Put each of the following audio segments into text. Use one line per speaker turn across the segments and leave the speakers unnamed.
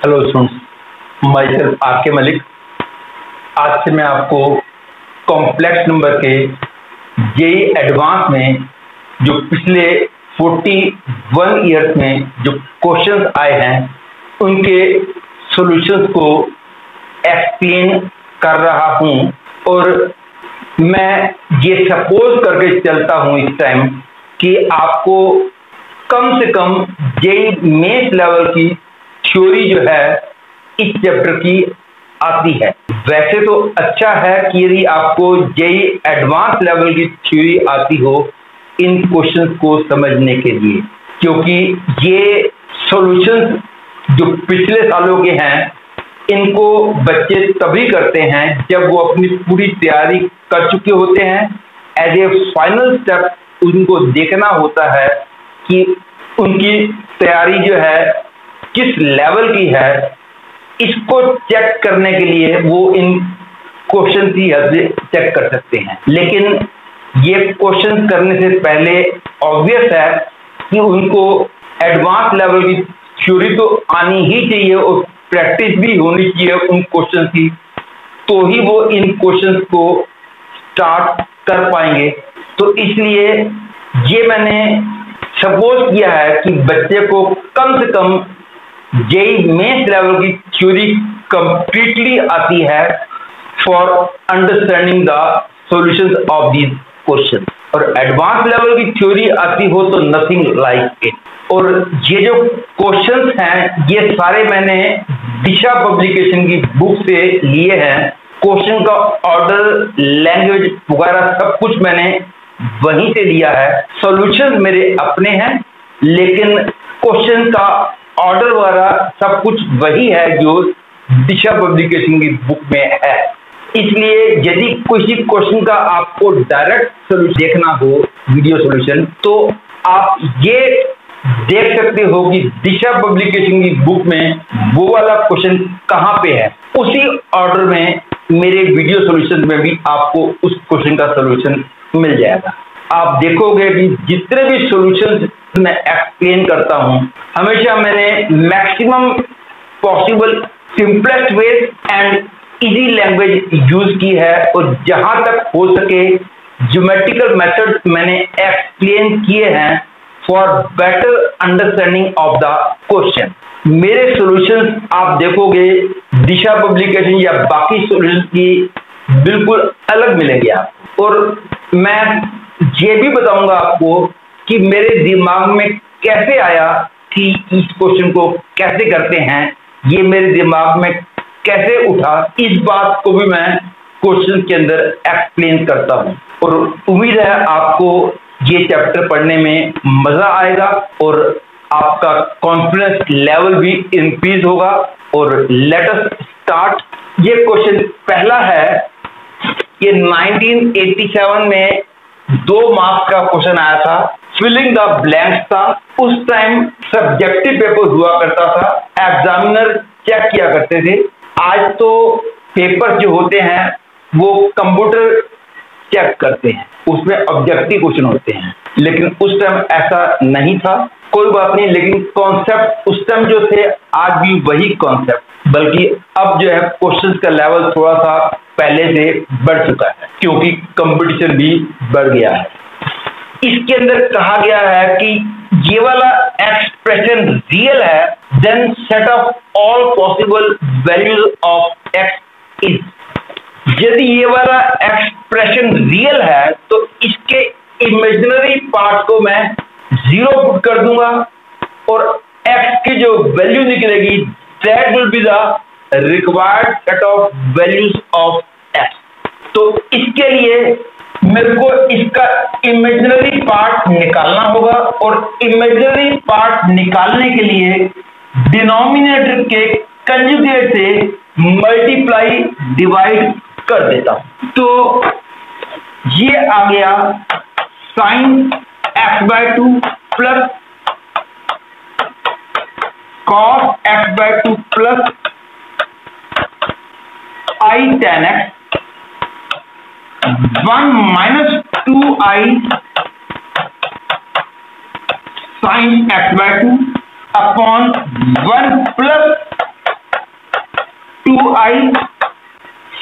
Hello students, my self आके मलिक। आज से मैं आपको कॉम्प्लेक्स नंबर के जेई एडवांस में जो पिछले 41 ईयर्स में जो क्वेश्चंस आए हैं उनके सॉल्यूशंस को एक्सप्लेन कर रहा हूं। और मैं ये सपोज करके चलता हूं इस टाइम कि आपको कम से कम जेई मेंस लेवल की थ्योरी जो है इस चैप्टर की आती है। वैसे तो अच्छा है कि यदि आपको जेई एडवांस लेवल की थ्योरी आती हो इन क्वेश्चंस को समझने के लिए, क्योंकि ये सॉल्यूशंस जो पिछले सालों के हैं इनको बच्चे तभी करते हैं जब वो अपनी पूरी तैयारी कर चुके होते हैं। एज ए फाइनल स्टेप उनको देखना होता है कि उनकी तैयारी जो है किस लेवल की है। इसको चेक करने के लिए वो इन क्वेश्चन की हद से चेक कर सकते हैं, लेकिन ये क्वेश्चन करने से पहले ऑब्वियस है कि उनको एडवांस लेवल की थ्योरी तो आनी ही चाहिए और प्रैक्टिस भी होनी चाहिए उन क्वेश्चन की, तो ही वो इन क्वेश्चन को स्टार्ट कर पाएंगे। तो इसलिए ये मैंने सपोज किया है कि बच्चे को कम से कम जेई मेंस लेवल की थ्योरी कंप्लीटली आती है for understanding the solutions of these question. और एडवांस लेवल की थ्योरी आती हो तो नथिंग लाइक इट। और ये जो क्वेश्चंस हैं ये सारे मैंने दिशा पब्लिकेशन की बुक से लिए हैं। क्वेश्चन का ऑर्डर, लैंग्वेज वगैरह सब कुछ मैंने वहीं से लिया है। सॉल्यूशन मेरे अपने हैं, लेकिन क्वेश्चन का ऑर्डर वगैरह सब कुछ वही है जो दिशा पब्लिकेशन की बुक में है। इसलिए यदि किसी क्वेश्चन का आपको डायरेक्ट सॉल्यूशन देखना हो, वीडियो सॉल्यूशन, तो आप ये देख सकते हो कि दिशा पब्लिकेशन की बुक में वो वाला क्वेश्चन कहाँ पे है। उसी ऑर्डर में मेरे वीडियो सॉल्यूशन में भी आपको उस क्वेश्चन का सॉल्यूशन मिल जाएगा। आप देखोगे कि जितने भी सॉल्यूशंस मैं एक्सप्लेन करता हूं हमेशा मैंने maximum possible simplest way and easy language use की है, और जहां तक हो सके ज्योमेट्रिकल मेथड मैंने एक्सप्लेन किए हैं for better understanding of the question. मेरे सॉल्यूशंस आप देखोगे दिशा पब्लिकेशन या बाकी सॉल्यूशन की बिल्कुल अलग मिलेंगे आपको। और मैं ये भी बताऊंगा आपको कि मेरे दिमाग में कैसे आया कि इस क्वेश्चन को कैसे करते हैं, ये मेरे दिमाग में कैसे उठा, इस बात को भी मैं क्वेश्चन के अंदर एक्सप्लेन करता हूं। और उम्मीद है आपको ये चैप्टर पढ़ने में मजा आएगा और आपका कॉन्फिडेंस लेवल भी इंक्रीज होगा। और लेट अस स्टार्ट। ये क्वेश्चन पहला है, ये 1987 में 2 मार्क्स का क्वेश्चन आया था, फिलिंग द ब्लैंक्स था। उस टाइम सब्जेक्टिव पेपर हुआ करता था, एग्जामिनर चेक किया करते थे। आज तो पेपर जो होते हैं वो कंप्यूटर चेक करते हैं, उसमें ऑब्जेक्टिव क्वेश्चन होते हैं, लेकिन उस टाइम ऐसा नहीं था। कोई बात नहीं, लेकिन कॉन्सेप्ट उस टाइम जो थे आज भी वही कॉन्सेप्ट, बल्कि अब जो है क्वेश्चंस का लेवल थोड़ा सा पहले से बढ़ चुका है क्योंकि कंपटीशन भी बढ़ गया है। इसके अंदर कहा गया है कि ये वाला एक्सप्रेशन रियल है, then set of all possible values of x is. यदि ये वाला एक्सप्रेशन रियल है तो इसके इमेजिनरी पार्ट को मैं 0 पुट कर दूंगा और एक्स की जो वैल्यू निकलेगी that will be the required set of values of x. तो इसके लिए मेरे को इसका इमेजिनरी पार्ट निकालना होगा, और इमेजिनरी पार्ट निकालने के लिए डिनोमिनेटर के कंजुगेट से मल्टीप्लाई डिवाइड कर देता हूं। तो ये आ गया sine x/2 plus cos x/2 plus I tan x 1 minus 2i sin x/2 upon 1 plus 2i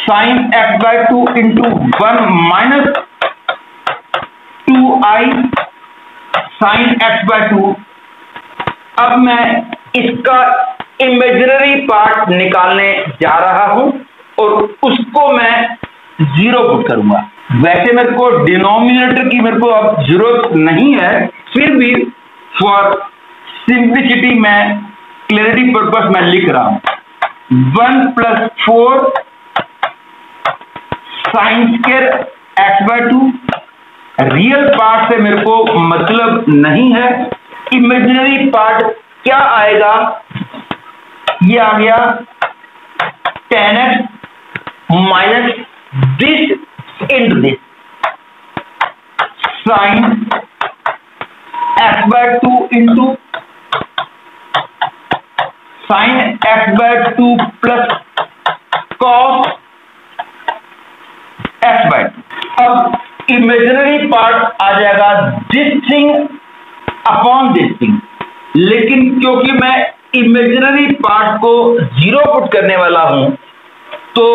sin x/2 into 1 minus 2i sin x/2। अब मैं इसका इमेजिनरी पार्ट निकालने जा रहा हूं और उसको मैं 0 पुट करूंगा। वैसे मेरे को डिनोमिनेटर की मेरे को अब जरूरत नहीं है, फिर भी फॉर सिंप्लिसिटी मैं क्लैरिटी पर्पस मैं लिख रहा हूं 1 + 4 sin square x/2। Real part से मेरे को मतलब नहीं है, इमेजिनरी पार्ट क्या आएगा, ये आ गया tan x minus this into this sin x/2 into sin x/2 plus cos x/2। अब इमेजिनरी पार्ट आ जाएगा this thing upon this thing, लेकिन क्योंकि मैं इमेजिनरी पार्ट को 0 पुट करने वाला हूं, तो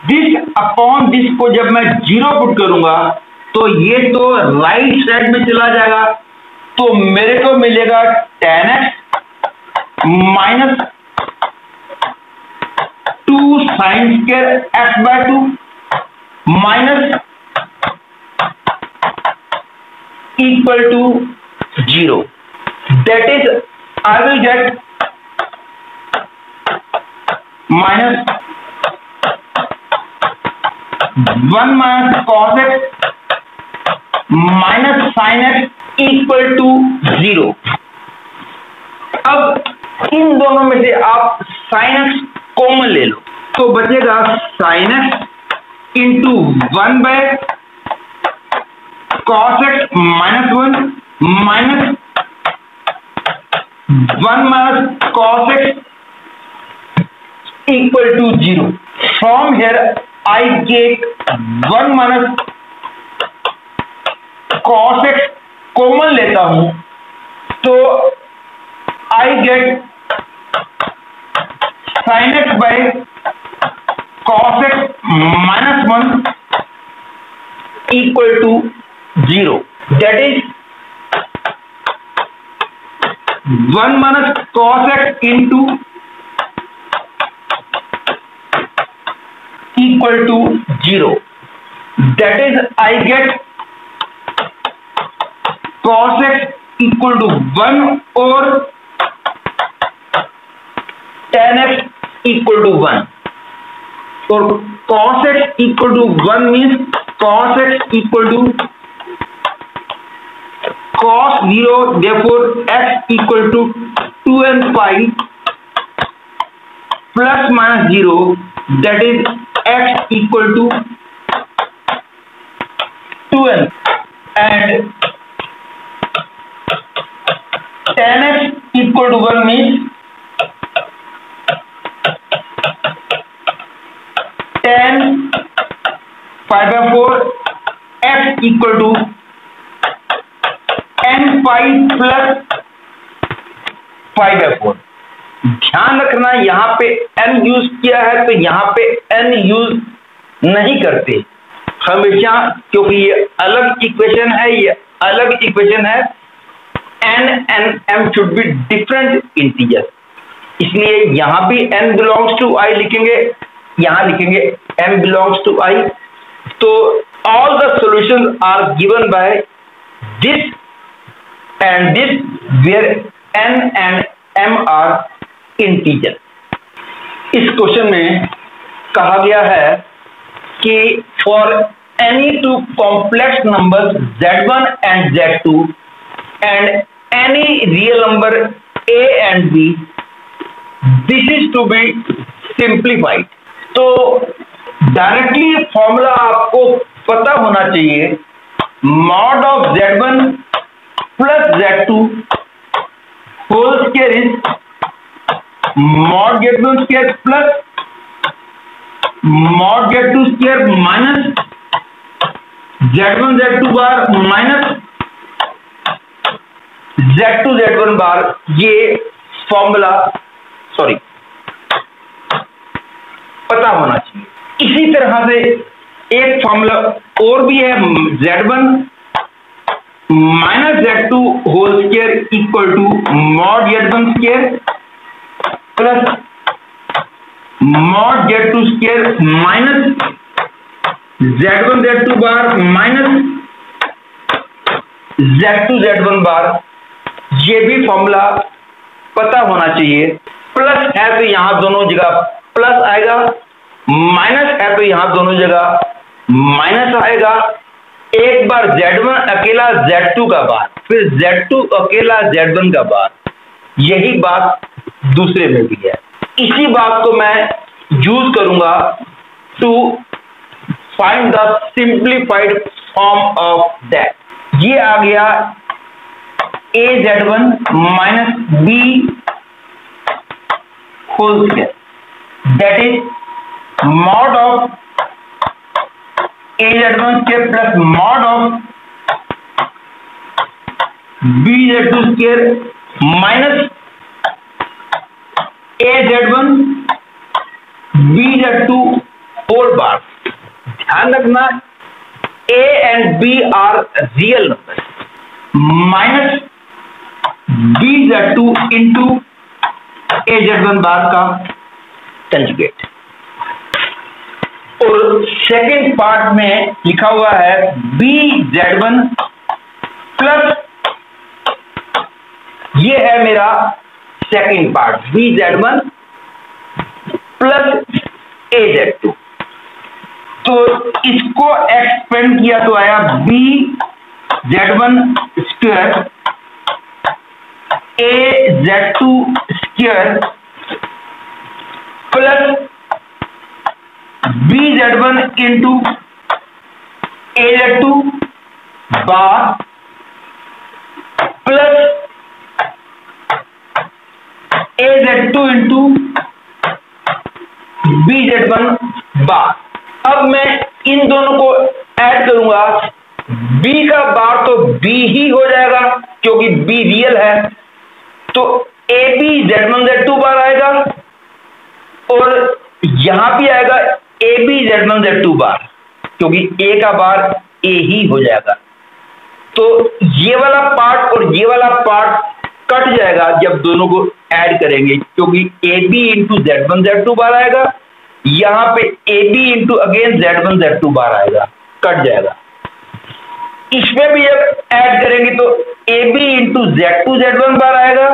दिस अपॉन दिस को जब मैं 0 पुट करूंगा तो ये तो राइट साइड में चला जाएगा, तो मेरे को मिलेगा tan x minus 2 sin square x/2 minus equal to 0। That is, I will get minus 1 minus cos x minus sin x equal to 0। अब इन दोनों में से आप sin x कॉमन ले लो, तो बचेगा sin x into 1 by cos x minus 1 minus 1 minus cos x equal to 0। From here I get 1 minus cos x common लेता हूं, तो I get sin x by cos x minus 1 equal to 0। That is 1 minus cos x into equal to 0। That is, I get cos x equal to 1 or tan x equal to 1। और cos x equal to 1 means cos x equal to cos 0, therefore x equal to 2n pi plus minus 0, that is x equal to 2n, and tan x equal to 1 means tan pi by 4 x equal to n pi plus pi by 4। ध्यान रखना यहां पे n use किया है, तो यहां पे n use नहीं करते हमेशा, क्योंकि ये अलग इक्वेशन है, ये अलग इक्वेशन है। n and m should be different integer, इसलिए यहां भी n बिलोंग्स टू i लिखेंगे, यहां लिखेंगे m बिलोंग्स टू i। तो all the solutions are given by this and this where n and m are integer। इस question में कहा गया है कि for any two complex numbers z1 and z2 and any real number a and b, this is to be simplified। तो directly formula आपको पता होना चाहिए, mod of z1 plus z2 whole square is mod z1 square plus mod z2 square minus z1 z2 bar minus z2 z1 bar। ये formula पता होना चाहिए। इसी तरह से एक फॉर्मूला और भी है, Z1 minus Z2 whole square equal to mod Z1 square plus mod Z2 square minus Z1 Z2 bar minus Z2 Z1 bar. ये भी फॉर्मूला पता होना चाहिए। प्लस है तो यहां दोनों जगह प्लस आएगा, माइनस है तो यहां दोनों जगह माइनस आएगा। एक बार Z1 अकेला Z2 का बार, फिर Z2 अकेला Z1 का बार, यही बात दूसरे में भी है। इसी बात को मैं यूज करूंगा to find the simplified form of that. ये आ गया AZ1 minus B whole square, that is mod of AZ1 square plus mod of BZ2 square minus AZ1 BZ2 whole bar. ध्यान रखना A and B are real number, minus BZ2 into AZ1 bar का conjugate. और second part में लिखा हुआ है BZ1 plus, ये है मेरा second part, BZ1 plus AZ2। तो इसको एक्सपेंड किया तो आया BZ1 square AZ2 square plus BZ1 into AZ2 बार प्लस AZ2 इंटू BZ1 बार। अब मैं इन दोनों को ऐड करूंगा, B का बार तो B ही हो जाएगा क्योंकि B रियल है, तो AB Z1 Z2 बार आएगा और यहां भी आएगा AB Z1 Z2 बार क्योंकि A का बार A ही हो जाएगा। तो ये वाला पार्ट और ये वाला पार्ट कट जाएगा जब दोनों को ऐड करेंगे, क्योंकि AB इंटू Z1 Z2 बार आएगा, यहां पे AB into again Z1 Z2 बार आएगा, कट जाएगा। इसमें भी जब ऐड करेंगे तो AB इंटू Z2 Z1 बार आएगा,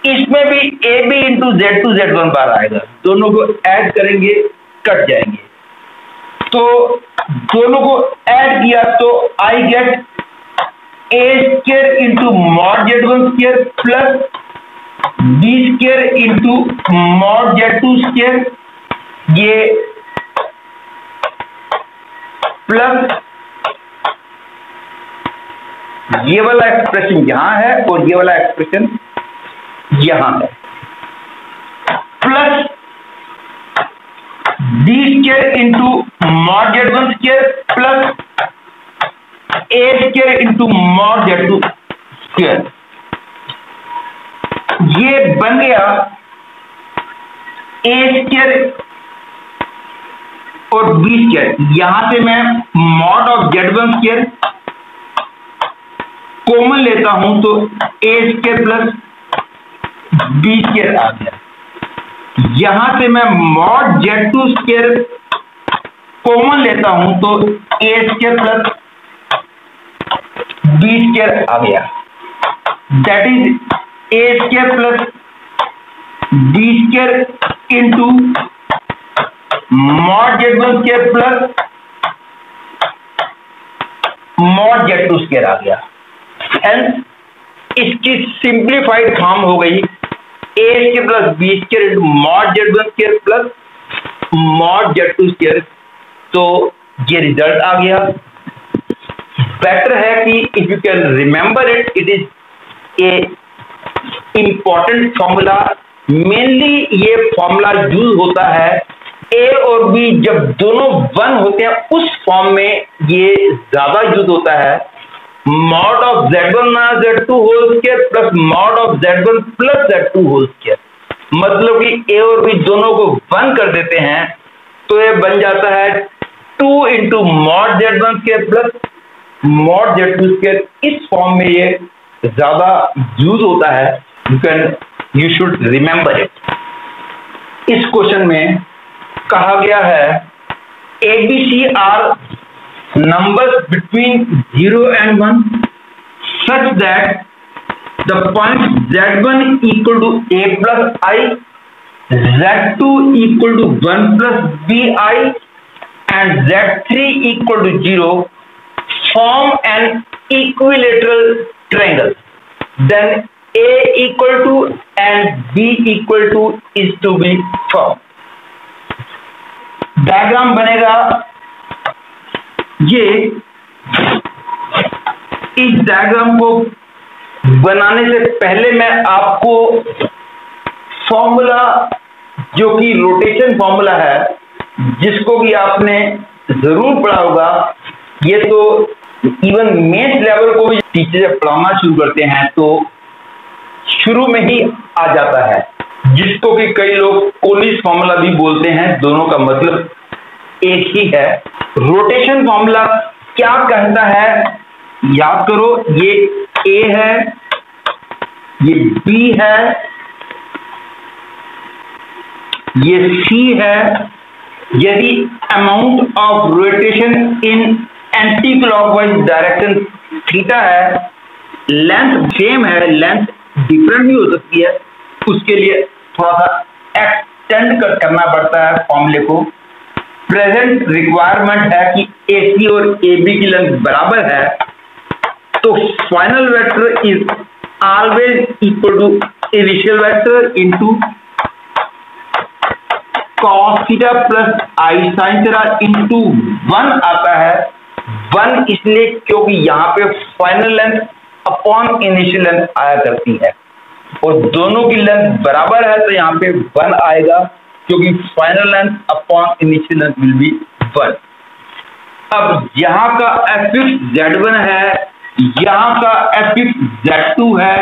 इसमें भी AB इंटू Z2 Z1 बार आएगा। दोनों को ऐड करेंगे, कट जाएंगे। तो दोनों को ऐड किया तो I get A square into mod Z1 square plus B square into mod Z2 square, ये प्लस ये वाला एक्सप्रेशन यहां है और ये वाला एक्सप्रेशन यहां है, plus B square into mod Z1 square plus A square into mod Z2 square. ये बन गया A स्क्वायर और B स्क्वायर। यहां से मैं mod of Z1 square common लेता हूं तो A square plus B square आ गया। यहां से मैं मॉड Z2 स्क्वायर कॉमन लेता हूं तो A square plus B square आ गया, that is A square plus B square into mod Z1 square plus mod Z2 square आ गया। एंड इसकी सिंप्लीफाइड फॉर्म हो गई A square plus B square into mod Z1 square plus mod Z2 square. तो ये result आ गया। Better है कि if you can remember it, it is a important formula. Mainly ये फॉर्मूला यूज होता है A और B जब दोनों 1 होते हैं उस फॉर्म में ये ज्यादा यूज होता है। Mod of Z1 minus Z2 whole square plus mod of Z1 plus Z2 whole square, मतलब कि A और B दोनों को 1 कर देते हैं तो ये बन जाता है 2 into mod Z1 square plus mod Z2 square. इस फॉर्म में ये ज्यादा यूज होता है, यू शुड रिमेंबर इट। इस क्वेश्चन में कहा गया है ABC are numbers between 0 and 1 such that the point Z1 equal to A plus I, Z2 equal to 1 plus BI and Z3 equal to 0 form an equilateral triangle. Then A equal to and B equal to is to be formed. Diagram बनेगा ये। इस diagram को बनाने से पहले मैं आपको formula, जो कि रोटेशन फॉर्मूला है, जिसको कि आपने जरूर पढ़ा होगा, ये तो इवन मेंस लेवल को भी टीचर जब पढ़ाना शुरू करते हैं तो शुरू में ही आ जाता है, जिसको कि कई लोग कोलिस फॉर्मूला भी बोलते हैं। दोनों का मतलब एक ही है। रोटेशन फॉर्मूला क्या कहता है, याद करो, ये A है, ये B है, ये C है। यदि amount of rotation in anti clockwise direction theta है, लेंथ सेम है, लेंथ डिफरेंट भी हो सकती है, उसके लिए थोड़ा सा एक्सटेंड करना पड़ता है फॉर्मूले को। प्रेजेंट रिक्वायरमेंट है कि AC और AB की लेंथ बराबर है, तो final vector is always equal to initial vector into cos theta plus i sine theta into 1 आता है। 1 इसलिए क्योंकि यहाँ पे final length upon initial length आया करती है, और दोनों की लेंथ बराबर है, तो यहाँ पे 1 आएगा, क्योंकि final length upon initial length will be 1। अब यहाँ का fx Z1 है, यहाँ का fx Z2 है,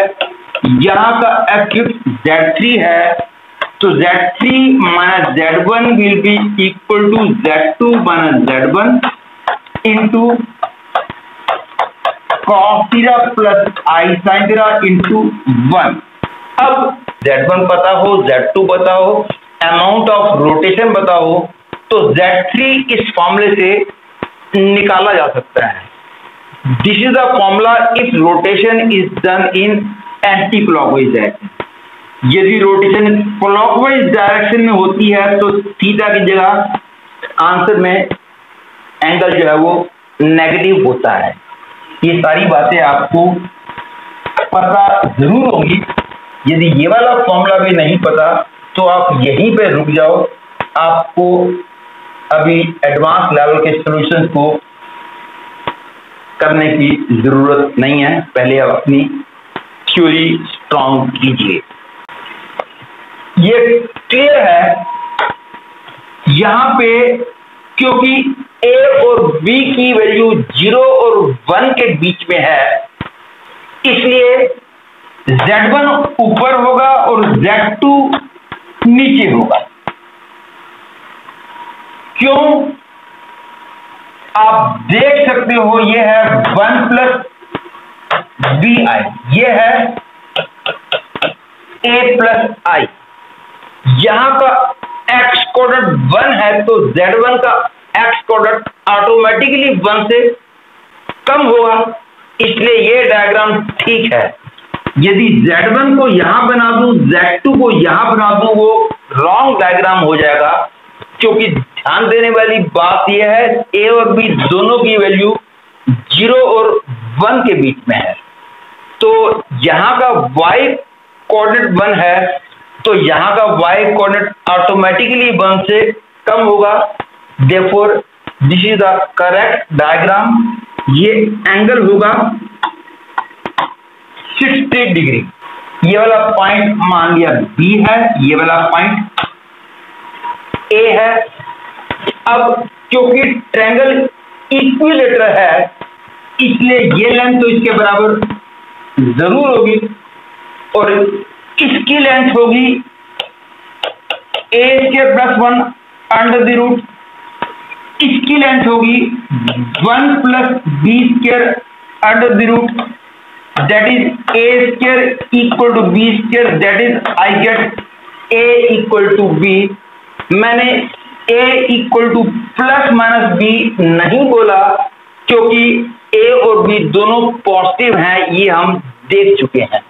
यहाँ का fx Z3 है, तो Z3 minus Z1 will be equal to Z2 minus Z1 into cos theta plus i sine theta into 1। अब Z1 पता हो, Z2 पता हो, अमाउंट ऑफ रोटेशन पता हो, तो Z3 इस फॉर्मूले से निकाला जा सकता है। This is the formula if rotation is done in anti clockwise direction. यदि रोटेशन क्लॉकवाइज डायरेक्शन में होती है तो थीटा की जगह आंसर में एंगल जो है वो नेगेटिव होता है। ये सारी बातें आपको पता जरूर होगी। यदि ये वाला फॉर्मूला भी नहीं पता तो आप यहीं पे रुक जाओ, आपको अभी एडवांस लेवल के सॉल्यूशंस को करने की जरूरत नहीं है। पहले आप अपनी थ्योरी स्ट्रॉन्ग कीजिए। ये क्लियर है। यहाँ पे क्योंकि A और B की वैल्यू 0 और 1 के बीच में है, इसलिए Z1 ऊपर होगा और Z2 नीचे होगा। क्यों? आप देख सकते हो, ये है 1 प्लस BI, ये है A प्लस I। यहां का x कोऑर्डिनेट 1 है, तो Z1 का x कोऑर्डिनेट ऑटोमेटिकली 1 से कम होगा, इसलिए ये डायग्राम ठीक है। यदि Z1 को यहां बना दूं, Z2 को यहां बना दूं, वो रॉन्ग डायग्राम हो जाएगा। क्योंकि ध्यान देने वाली बात यह है, A और B दोनों की वैल्यू 0 और 1 के बीच में है, तो यहां का y कोऑर्डिनेट 1 है, तो यहां का y कोऑर्डिनेट ऑटोमेटिकली 1 से कम होगा। Therefore this is the correct diagram. ये एंगल होगा 60 डिग्री। ये वाला पॉइंट मान लिया B है, ये वाला पॉइंट A है। अब क्योंकि ट्रायंगल इक्विलेटरल है, इसलिए ये लेंथ तो इसके बराबर जरूर होगी, और इसकी लेंथ होगी a² + 1 अंडर द रूट इसकी लेंथ होगी 1 plus B square under the root, that is A square equal to B square, that is I get A equal to B. मैंने A equal to plus minus B नहीं बोला क्योंकि ए और B दोनों positive हैं, ये हम देख चुके हैं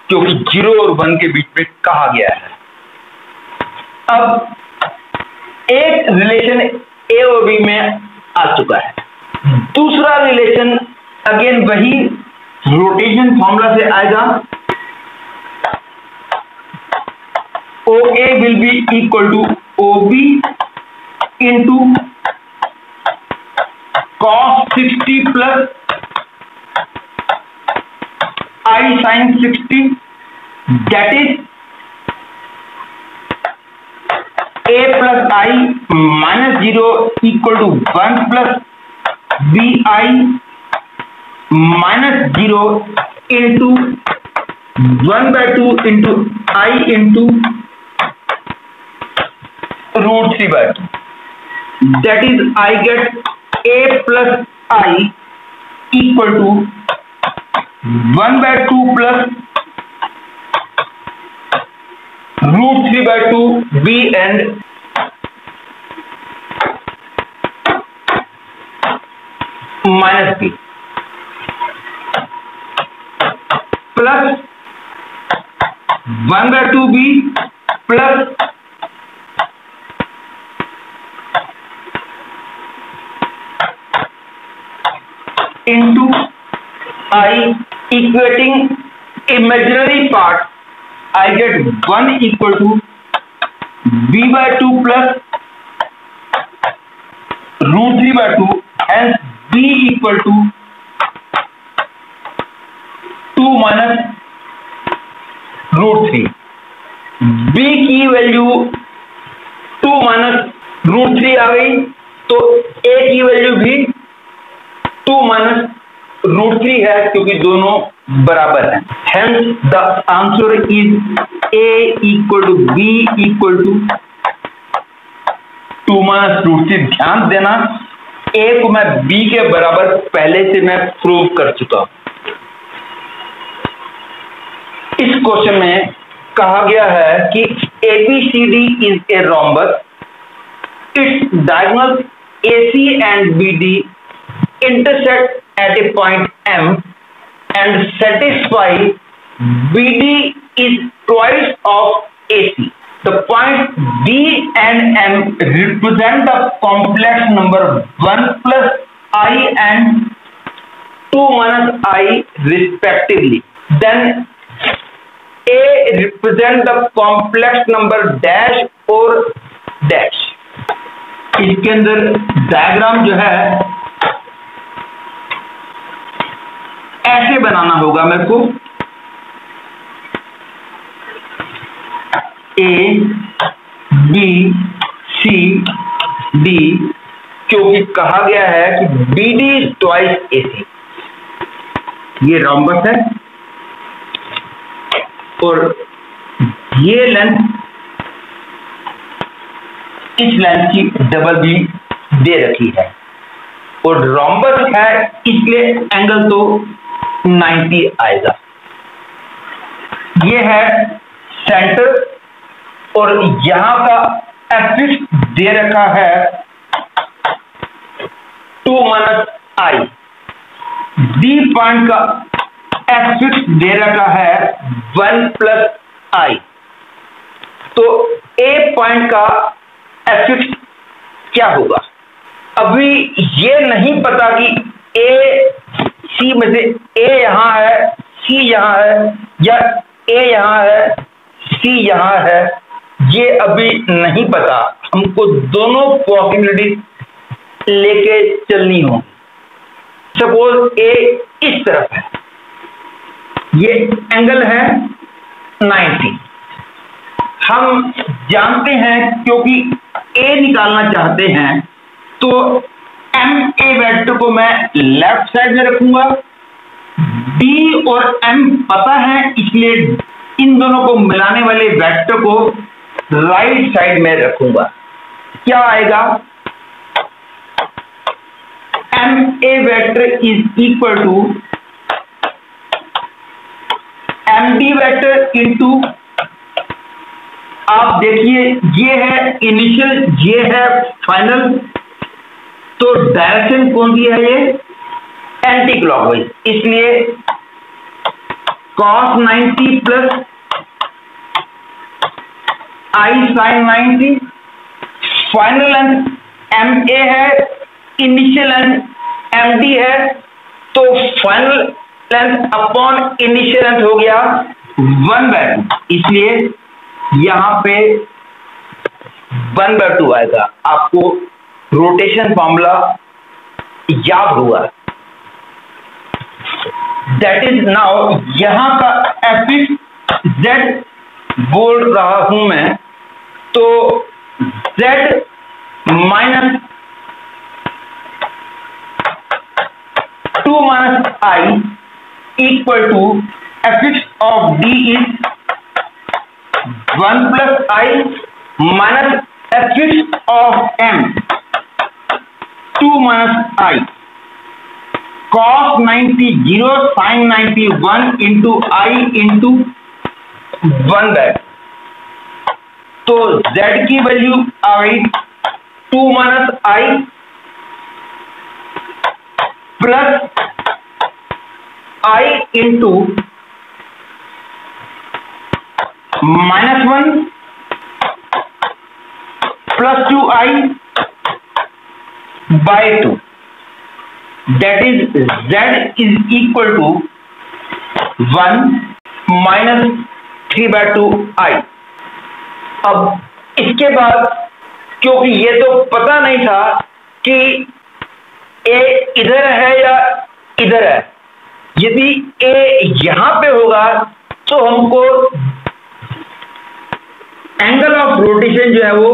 क्योंकि 0 और 1 के बीच में कहा गया है। अब एक रिलेशन ए और बी में आ चुका है, दूसरा रिलेशन अगेन वही रोटेशन फॉर्मूला से आएगा। O A will be equal to O B into cos 60 plus I sin 60, that is a plus I minus 0 equal to 1 plus bi minus 0 into 1 by 2 into I into root 3 by 2. That is I get a plus I equal to 1 by 2 plus root 3 by 2 b and minus b plus 1 by 2 b plus into I equating imaginary part, I get 1 equal to b by 2 plus root 3 by 2, hence b equal to 2 minus root 3। b की value 2 minus root 3 आ गई, तो a की value भी 2 minus root 3 है क्योंकि दोनों बराबर हैं। Hence the answer is a equal to b equal to 2 minus root 3। ध्यान देना, a को मैं b के बराबर पहले से मैं प्रूव कर चुका हूं। इस क्वेश्चन में कहा गया है कि ABCD is a rhombus, its diagonal AC and BD intersect at a point M and satisfy BD is twice of AC. The point D and M represent the complex number 1 plus I and 2 minus I respectively. Then A represent the complex number dash or dash. इसके अंदर diagram जो है ऐसे बनाना होगा मेरे को, A B C D, क्योंकि कहा गया है कि BD is twice AC। ये रोम्बस है और ये लेंथ इस लेंथ की डबल भी दे रखी है और रोम्बस है इसलिए एंगल तो 90 आएगा। ये है सेंटर और यहां का एक्सिस दे रखा है 2 माइनस आई। डी पॉइंट का एक्सिस दे रखा है 1 प्लस आई। तो ए पॉइंट का एक्सिस क्या होगा? अभी ये नहीं पता कि ए सी में से ए यहां है, सी यहां है या ए यहां है, सी यहां है, ये अभी नहीं पता। हमको दोनों पॉसिबिलिटी लेके चलनी हो। सपोज ए इस तरफ है, ये एंगल है 90। हम जानते हैं क्योंकि ए निकालना चाहते हैं तो एम ए वेक्टर को मैं लेफ्ट साइड में रखूंगा, डी और एम पता है इसलिए इन दोनों को मिलाने वाले वेक्टर को राइट साइड में रखूंगा। क्या आएगा? M A vector is equal to M D vector into, आप देखिए ये है इनिशियल, ये है फाइनल, तो डायरेक्शन कौन सी है, ये एंटी क्लॉकवाइज, इसलिए cos 90 plus I sin 90, final length M A है, इनिशियल लेंथ एम डी है, तो final length upon initial length हो गया 1/2, इसलिए यहां पे 1/2 आएगा। आपको रोटेशन फॉर्मूला याद हुआ, दैट इज नाउ यहां का एफ जेड बोल रहा हूं मैं, तो z minus 2 minus i equal to f of d is 1 plus i minus f of m 2 minus i, cos 90 0 sin 90 1 into i into 1/2, तो z की वैल्यू आ गई 2 minus i plus i into -1 plus 2i by 2, that is z is equal to 1 minus 3/2i। अब इसके बाद, क्योंकि ये तो पता नहीं था कि a इधर है या इधर है, यदि a यहां पे होगा तो हमको एंगल ऑफ रोटेशन जो है वो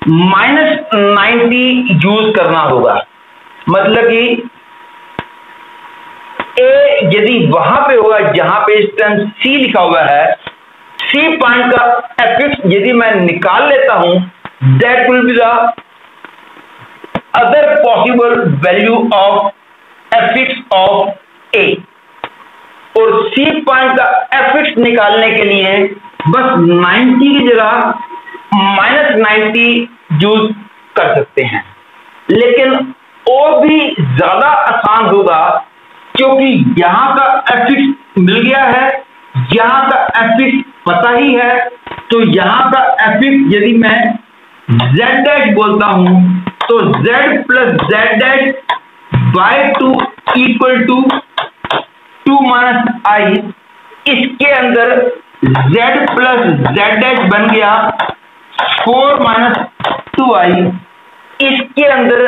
-90 यूज करना होगा, मतलब कि ए यदि वहां पे होगा जहां पे इस टाइम सी लिखा हुआ है, सी पॉइंट का एफ यदि मैं निकाल लेता हूं, that will be the other possible value of F of A, और सी पॉइंट का एफ निकालने के लिए बस 90 की जगह -90 यूज कर सकते हैं, लेकिन और भी ज्यादा आसान होगा, क्योंकि यहां का एफ मिल गया है, यहां का एफ पता ही है, तो यहां का एफ यदि मैं z डैश बोलता हूं तो z plus z dash by 2 equal to 2 minus i, इसके अंदर z प्लस z डैश बन गया 4 माइनस 2i, इसके अंदर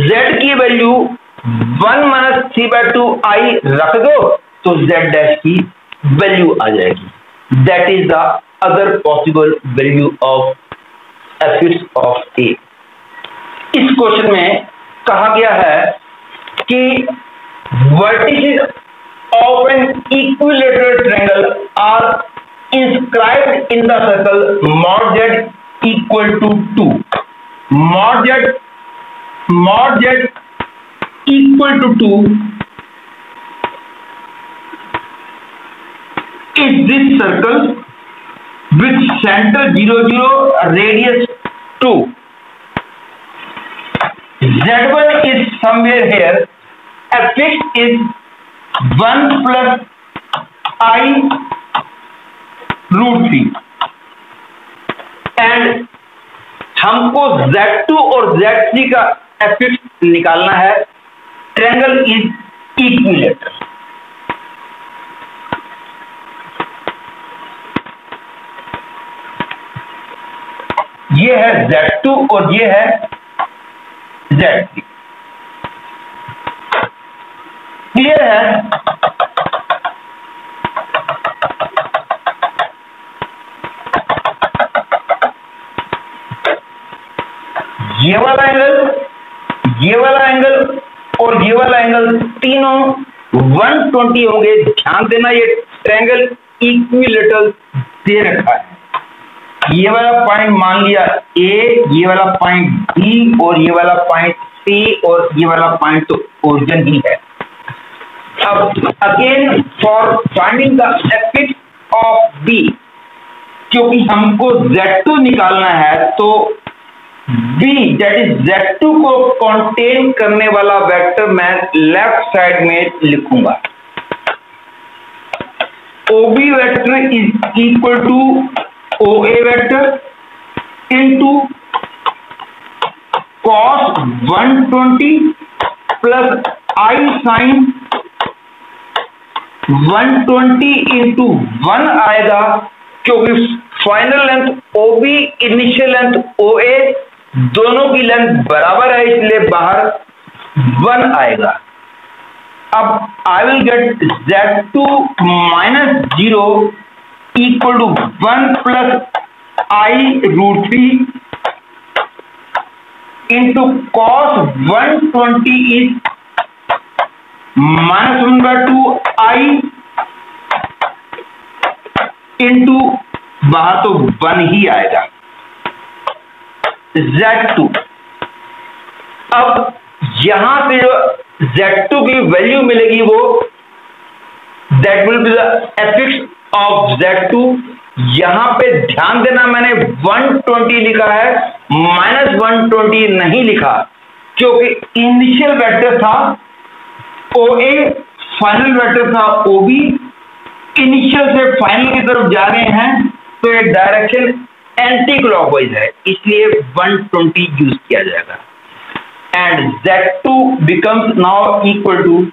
z की वैल्यू 1 माइनस 3/2i रख दो तो z डैश की वैल्यू आ जाएगी, that is the other possible value of F of A. इस क्वेश्चन में कहा गया है कि vertices of an equilateral triangle are inscribed in the circle mod z equal to 2, mod z equal to 2 is this circle with center 0 0 radius 2, z1 is somewhere here, fx is 1 plus I √3 and हमको z2 और z3 का F निकालना है, triangle is equilateral. ये है z2 और ये है z3, क्लियर है? ये वाला एंगल और ये वाला एंगल तीनों 120 होंगे। ध्यान देना, ये ट्रायंगल इक्विलेटरल दे रखा है। ये वाला पॉइंट मान लिया ए, ये वाला पॉइंट बी और ये वाला पॉइंट ए और ये वाला पॉइंट तो ओरिजिन ही है। अब again for finding the affix of B, क्योंकि हमको Z2 निकालना है तो B दैट इज Z2 को कंटेन करने वाला वेक्टर मैं लेफ्ट साइड में लिखूंगा। OB vector is equal to OA vector into cos 120 plus I sin 120 into 1 आएगा, क्योंकि final length OB initial length OA दोनों की लेंथ बराबर है, इसलिए बाहर 1 आएगा। अब I will get Z2 minus 0 equal to 1 plus I√3 into cos 120 is -1/2 I into बाहर तो 1 ही आएगा Z2। अब यहां से जो Z2 की वैल्यू मिलेगी वो that will be the affix of Z2। यहां पे ध्यान देना मैंने 120 लिखा है, -120 नहीं लिखा, क्योंकि इनिशियल वेक्टर था OA, फाइनल वेक्टर था OB। इनिशियल से फाइनल की तरफ जा रहे हैं तो ये डायरेक्शन एंटी क्लॉकवाइज है, इसलिए 120 यूज किया जाएगा। And Z2 becomes now equal to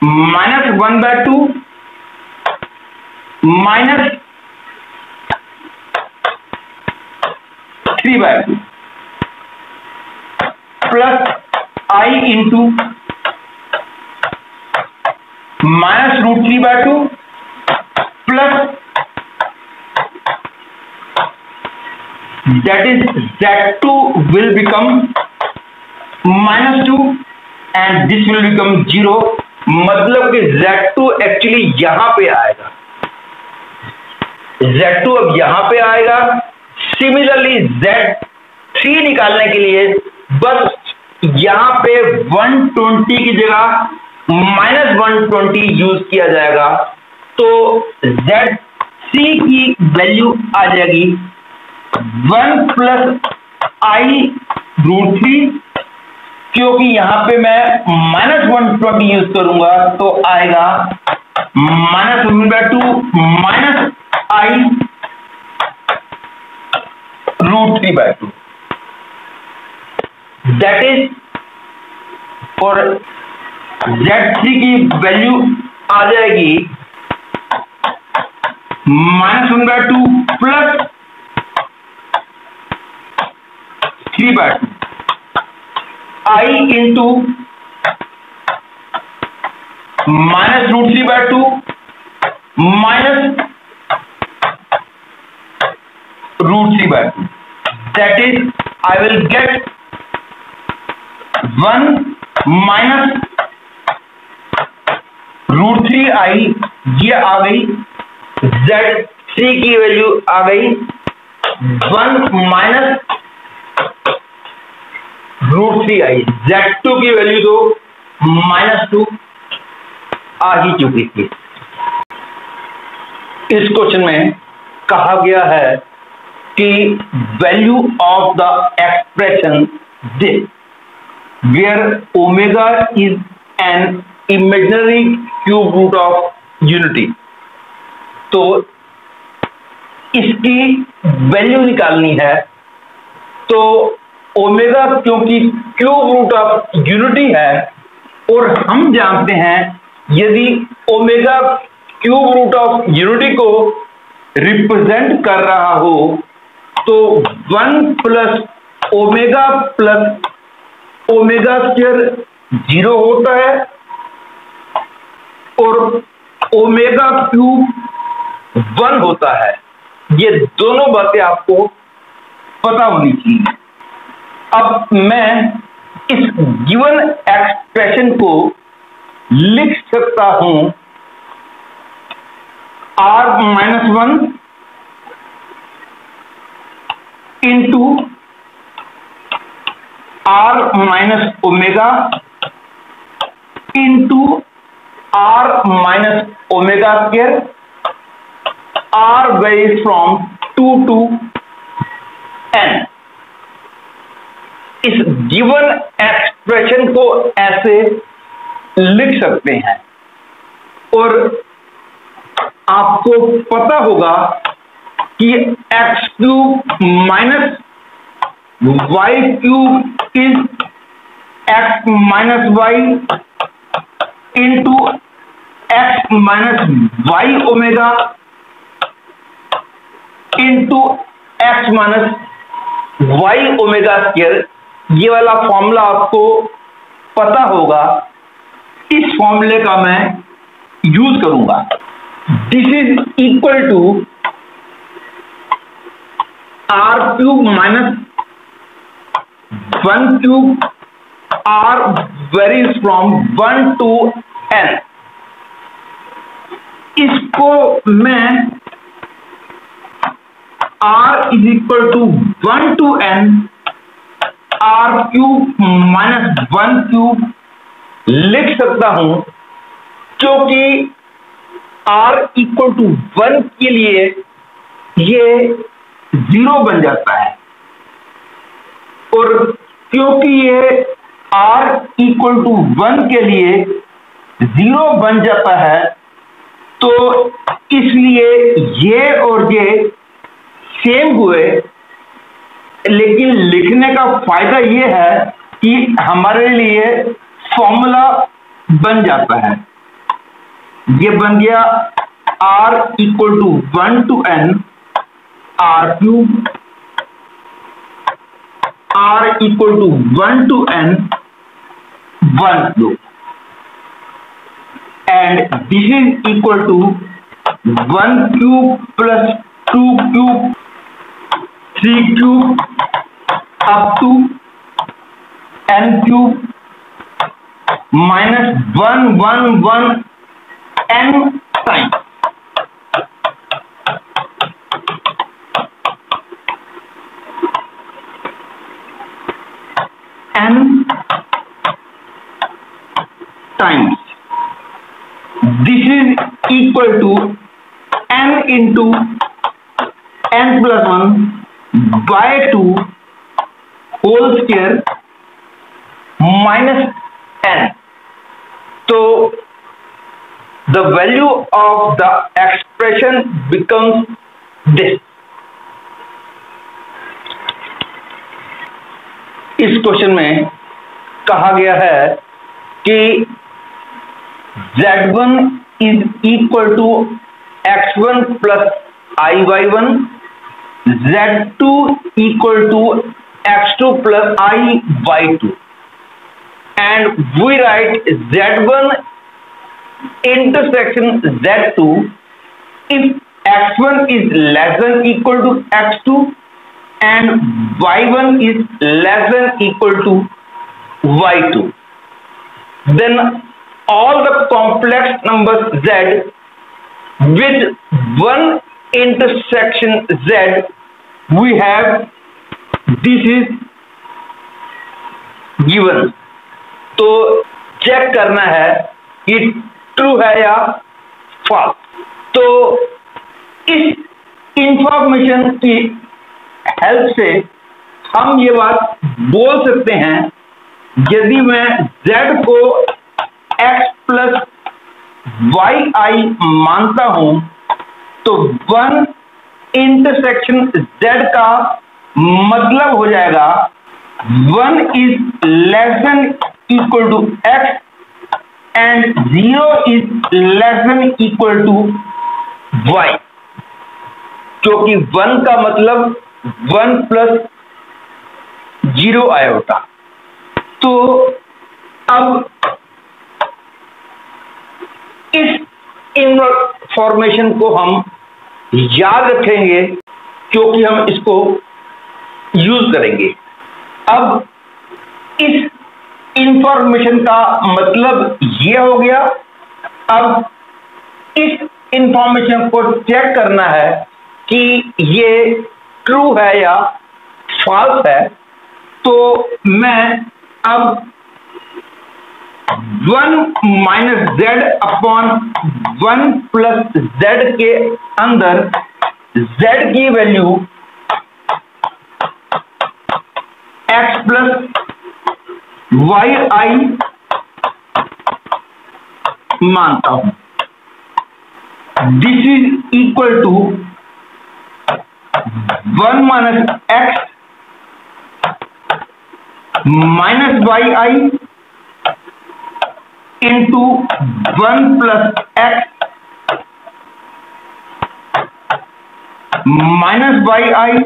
-1/2 minus 3/2 plus I into -√3/2 plus that is Z2 will become -2 and this will become 0, मतलब कि Z2 एक्चुअली यहां पे आएगा, Z2 अब यहां पे आएगा। सिमिलरली Z3 निकालने के लिए बस यहां पे 120 की जगह -120 यूज किया जाएगा, तो Z3 की वैल्यू आ जाएगी 1 प्लस I√3, क्योंकि यहां पे मैं -120 यूज करूंगा तो आएगा -1/2 माइनस I√3/2। दैट इज और Z3 की वैल्यू आ जाएगी -1/2 plus 3/2 I into -√3/2 minus √3/2। That is I will gate 1 minus √3I, ये आ गई। Z3 की वैल्यू आ गई 1 माइनस √3I। Z2 की वैल्यू तो -2 आ ही चुकी थी। इस क्वेश्चन में कहा गया है कि value of the expression this where omega is an imaginary cube root of unity. तो इसकी वैल्यू निकालनी है, तो ओमेगा क्योंकि क्यूब रूट ऑफ यूनिटी है और हम जानते हैं यदि omega cube root of unity को रिप्रेजेंट कर रहा हो तो 1 plus omega plus omega square 0 होता है और ओमेगा क्यूब 1 होता है। ये दोनों बातें आपको पता होनी चाहिए। अब मैं इस गिवन एक्सप्रेशन को लिख सकता हूं R-1 into r minus omega into r minus omega square, r varies from 2 to n। इस गिवन एक्सप्रेशन को ऐसे लिख सकते हैं, और आपको पता होगा कि x cube minus y cube is x minus y into x minus y omega into x minus y omega square. ये वाला फॉर्मूला आपको पता होगा, इस फॉर्मूले का मैं यूज करूंगा। This is equal to r cube minus 1 cube r varies from 1 to n। इसको मैं r is equal to 1 to n r cube minus 1 cube लिख सकता हूं, क्योंकि r इक्वल टू 1 के लिए ये 0 बन जाता है, और क्योंकि ये r इक्वल टू 1 के लिए 0 बन जाता है, तो इसलिए ये और ये सेम हुए। लेकिन लिखने का फायदा ये है कि हमारे लिए फॉर्मूला बन जाता है। ये बन गया r equal to 1 to n r cube, r equal to 1 to n 1 cube, and this is equal to 1 cube plus 2 cube 3 cube up to n cube minus 1 1 1 n times. n times. This is equal to n into n plus 1 by 2 whole square minus n. So the value of the expression becomes this. इस question में कहा गया है कि z1 is equal to x1 plus i/1, z2 equal to x2 प्लस i/2, and we write z1 intersection z2 if x1 is less than equal to x2 and y1 is less than equal to y2, then all the complex numbers z with one intersection z we have this is given। तो check करना है कि true है या false. तो इस information की help से हम ये बात बोल सकते हैं, यदि मैं z को x प्लस yi मानता हूं, तो 1 इंटरसेक्शन z का मतलब हो जाएगा 1 is less than equal to x and 0 is less than equal to y, क्योंकि 1 का मतलब 1 प्लस 0 आयोटा। तो अब इस इंफॉर्मेशन को हम याद रखेंगे, क्योंकि हम इसको यूज करेंगे। अब इस इंफॉर्मेशन का मतलब ये हो गया। अब इस इंफॉर्मेशन को चेक करना है कि ये ट्रू है या फॉल्स है। तो मैं अब 1 minus z upon 1 plus z के अंदर जेड की value x plus y i मानता हूं। This is equal to 1 minus x minus y i into 1 plus x minus y i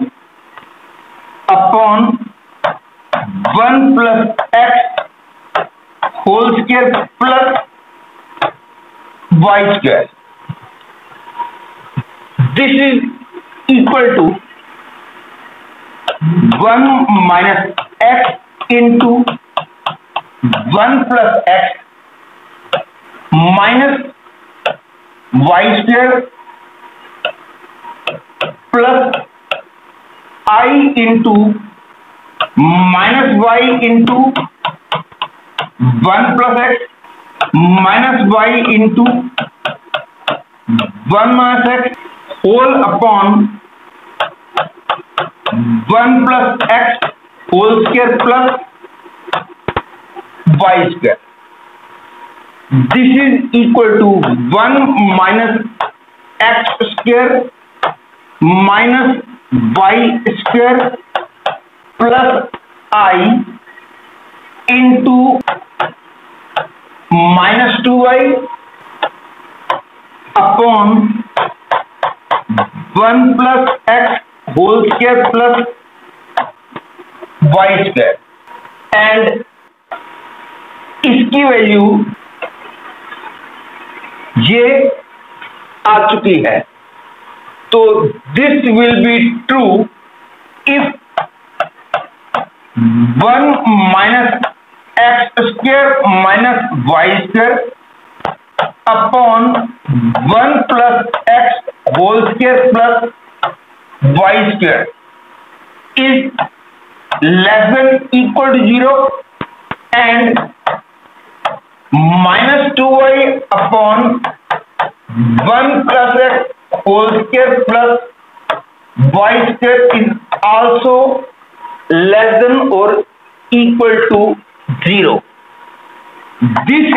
upon 1 plus x whole square plus y square. This is equal to 1 minus x into 1 plus x minus y square plus i into minus y into 1 plus x minus y into 1 minus x whole upon 1 plus x whole square plus y square. This is equal to 1 minus x square minus y square plus i into minus 2y upon 1 plus x whole square plus y square and इसकी value ये आ चुकी है। तो this will be true if 1 minus x square minus y square upon 1 plus x whole square plus y square is less than equal to 0 and minus 2y upon 1 plus x whole square plus y square is also less than or equal to 0. This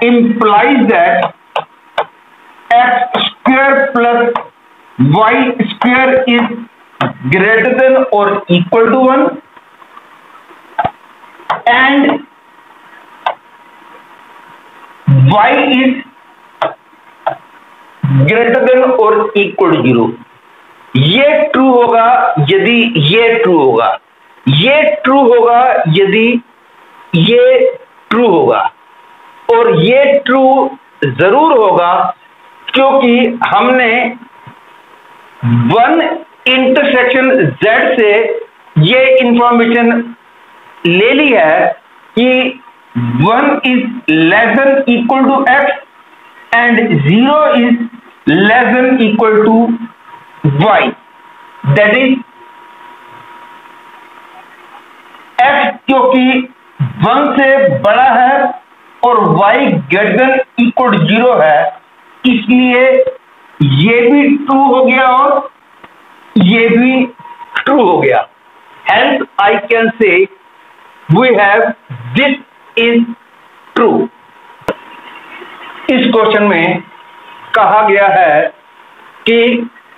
implies that x square plus y square is greater than or equal to 1 and y is greater than or equal to 0. ये true होगा यदि ये true होगा, ये true होगा यदि ये true होगा और ये ट्रू जरूर होगा क्योंकि हमने 1 इंटरसेक्शन z से ये इंफॉर्मेशन ले ली है कि 1 is less than equal to x and 0 is less than equal to y। That is x क्योंकि 1 से बड़ा है और y greater than equal to 0 है, इसलिए ये भी ट्रू हो गया और ये भी ट्रू हो गया। Hence I can say we have this is true। इस क्वेश्चन में कहा गया है कि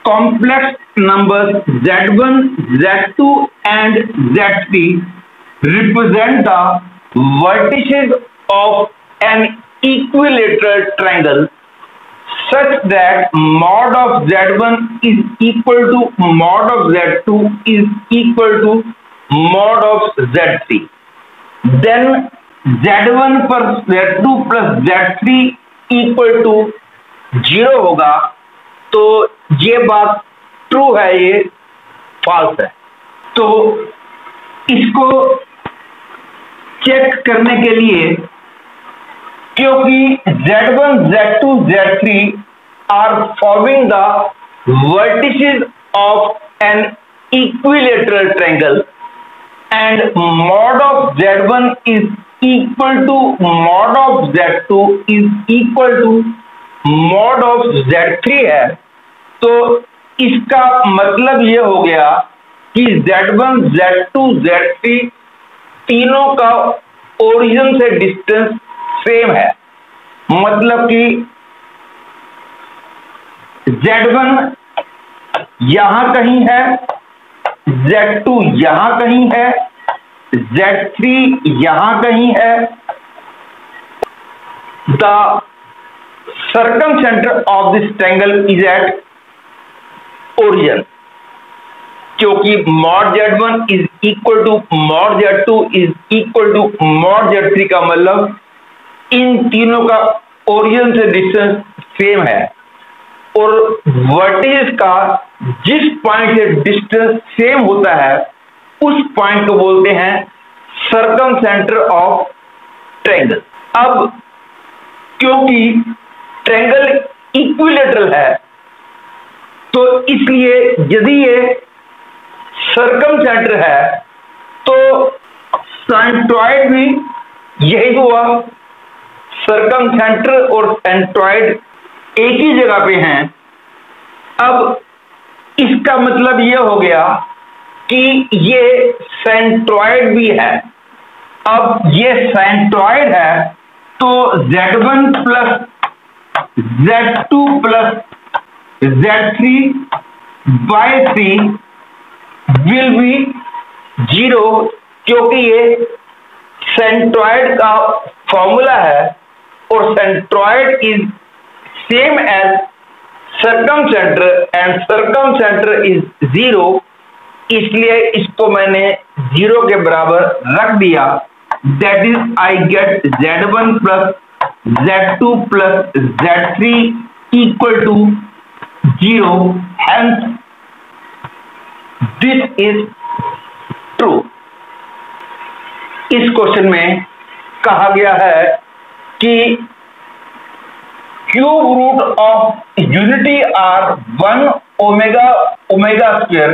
complex numbers z1, z2 and z3 represent the vertices of an equilateral triangle such that mod of z1 is equal to mod of z2 is equal to mod of z3। then z1 पर z2 plus z3 equal to 0 होगा, तो ये बात true है, ये false है। तो इसको चेक करने के लिए, क्योंकि z1, z2, z3 are forming the vertices of an equilateral triangle and mod of Z1 is equal to mod of Z2 is equal to mod of Z3 है, तो इसका मतलब ये हो गया कि Z1, Z2, Z3 तीनों का ओरिजिन से डिस्टेंस सेम है। मतलब कि Z1 यहां कहीं है, Z2 यहां कहीं है, Z3 यहां कहीं है। The circumcentre of this triangle is at origin, क्योंकि mod Z1 is equal to mod Z2 is equal to mod Z3 का मतलब इन तीनों का ओरिजिन से डिस्टेंस सेम है, और वर्टिसेस का जिस पॉइंट से डिस्टेंस सेम होता है उस पॉइंट को बोलते हैं सर्कम सेंटर ऑफ ट्रायंगल। अब क्योंकि ट्रायंगल इक्विलैटरल है, तो इसलिए यदि ये सर्कम सेंटर है तो सेंट्रॉइड भी यही हुआ। सर्कम सेंटर और सेंट्रॉइड एक ही जगह पे हैं। अब इसका मतलब यह हो गया कि ये सेंट्रॉइड भी है। अब ये सेंट्रॉइड है तो Z1 plus Z2 plus Z3 by 3 will be 0, क्योंकि ये सेंट्रॉइड का फॉर्मूला है और centroid is same as circumcenter and circumcenter is 0, इसलिए इसको मैंने 0 के बराबर रख दिया। That is I get Z1 plus Z2 plus Z3 equal to 0, hence this is true। इस क्वेश्चन में कहा गया है कि cube root of unity are 1 omega omega square,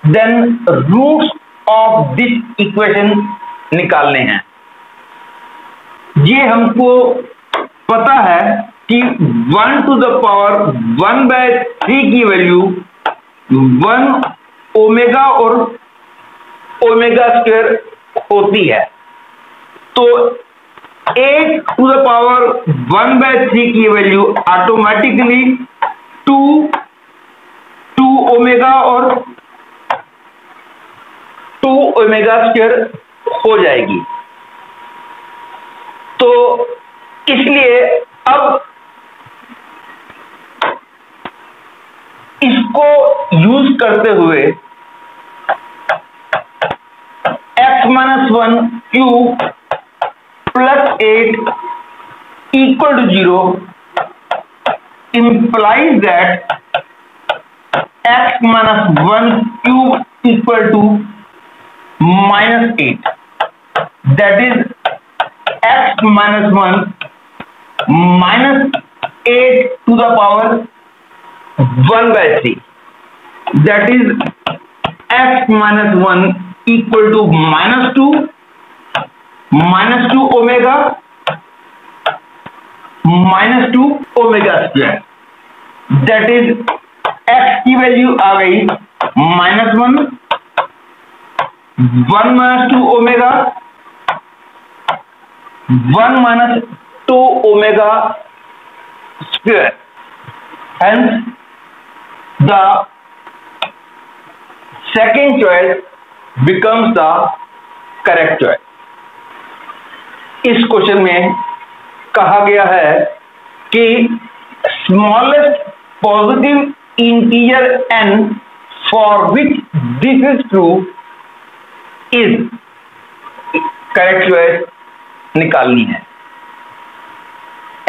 then roots of this equation निकालने हैं। ये हमको पता है कि 1 to the power 1/3 की वैल्यू 1 ओमेगा और ओमेगा स्क्वायर होती है, तो 8 to the power 1/3 की वैल्यू ऑटोमेटिकली 2 ओमेगा और 2 ओमेगा स्क्वायर हो जाएगी। तो इसलिए अब इसको यूज करते हुए x-1 cube plus 8 equal to 0 implies that x minus 1 cube equal to minus 8, that is x minus 1 minus 8 to the power 1/3, that is x minus 1 equal to minus 2 omega minus 2 omega square, that is x की वैल्यू आ गई -1 minus 2 omega 1 minus 2 omega square, hence the second choice becomes the correct choice। इस question में कहा गया है कि smallest positive integer n for which this is true is correct choice निकालनी है।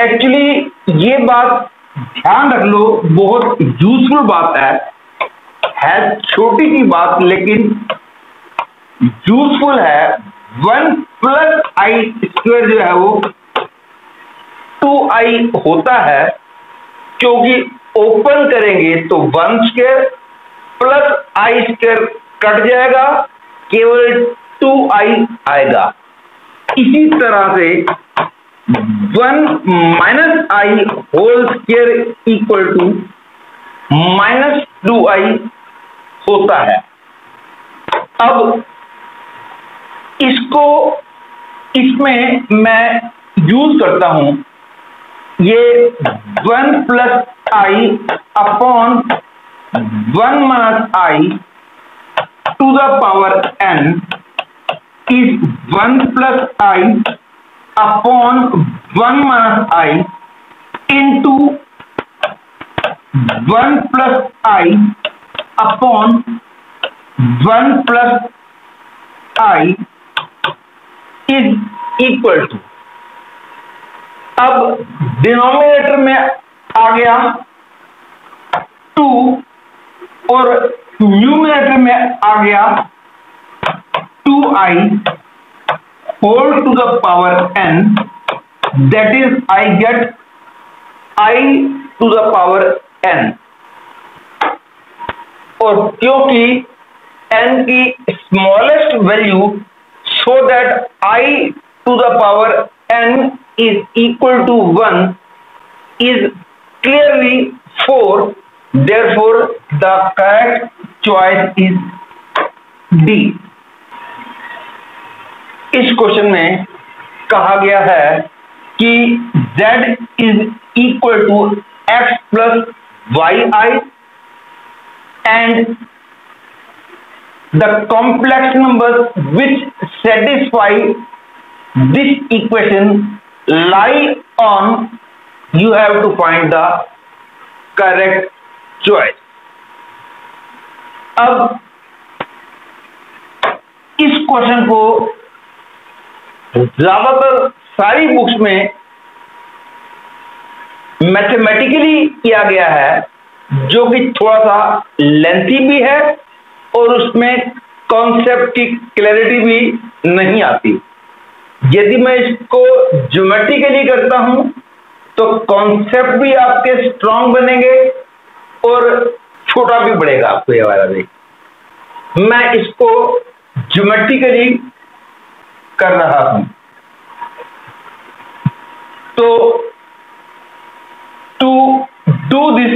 एक्चुअली ये बात ध्यान रख लो, बहुत यूजफुल बात है छोटी सी बात लेकिन यूजफुल है। 1 प्लस आई स्क्वायर जो है वो 2i होता है, क्योंकि ओपन करेंगे तो 1 square plus i square cut जाएगा, केवल 2i आएगा। इसी तरह से 1 minus i whole square equal to minus 2i होता है। अब इसमें मैं यूज करता हूं ये 1 plus i upon 1 minus i to the power n is 1 plus i upon 1 minus i into 1 plus i upon 1 plus i is equal to, अब denominator में आ गया 2 और न्यूमरेटर में आ गया 2i whole to the power n, that is I get i to the power n। और क्योंकि n की smallest value so that I to the power n is equal to 1 is clearly 4, therefore the correct choice is D। इस question में कहा गया है कि z is equal to x plus yi and the complex numbers which satisfy this equation lie on, you have to find the correct choice। अब इस question को ज्यादातर सारी बुक्स में मैथमेटिकली किया गया है, जो कि थोड़ा सा लेंथी भी है और उसमें कॉन्सेप्ट की क्लैरिटी भी नहीं आती। यदि मैं इसको ज्योमेट्रिकली करता हूं तो कॉन्सेप्ट भी आपके स्ट्रांग बनेंगे और छोटा भी बढ़ेगा आपको ये वाला भी। मैं इसको ज्योमेट्रिकली कर रहा हूं तो to do this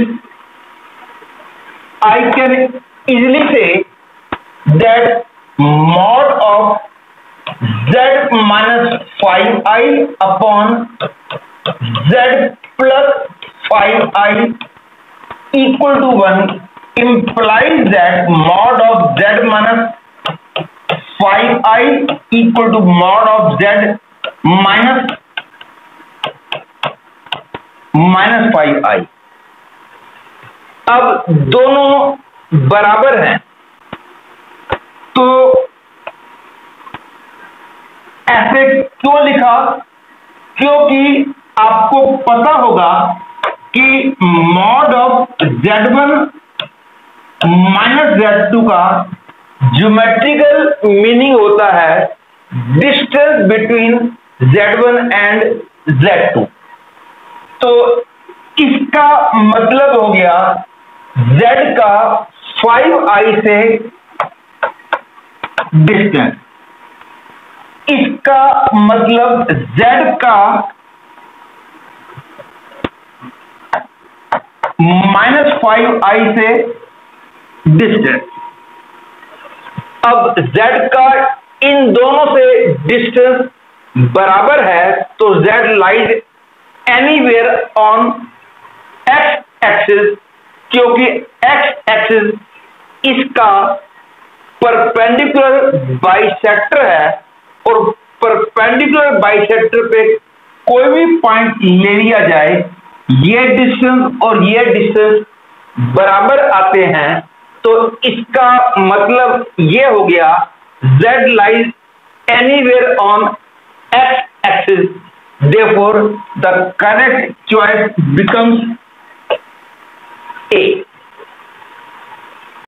I can easily say that mod of z minus 5i upon z plus 5i equal to 1 implies that mod of z minus 5i equal to mod of z minus 5i। अब दोनों बराबर हैं तो ऐसे क्यों लिखा? क्योंकि आपको पता होगा कि mod of z1 minus z2 का ज्योमेट्रिकल मीनिंग होता है distance between z1 and z2। तो इसका मतलब हो गया z का 5i से डिस्टेंस, इसका मतलब z का -5i से डिस्टेंस। अब z का इन दोनों से डिस्टेंस बराबर है तो z lies anywhere on x axis, क्योंकि x एक्सिस इसका परपेंडिकुलर बाइसेक्टर है और परपेंडिकुलर बाइसेक्टर पे कोई भी पॉइंट ले लिया जाए, ये डिस्टेंस और ये डिस्टेंस बराबर आते हैं, तो इसका मतलब ये हो गया z lies anywhere on x axis, therefore the correct choice becomes A।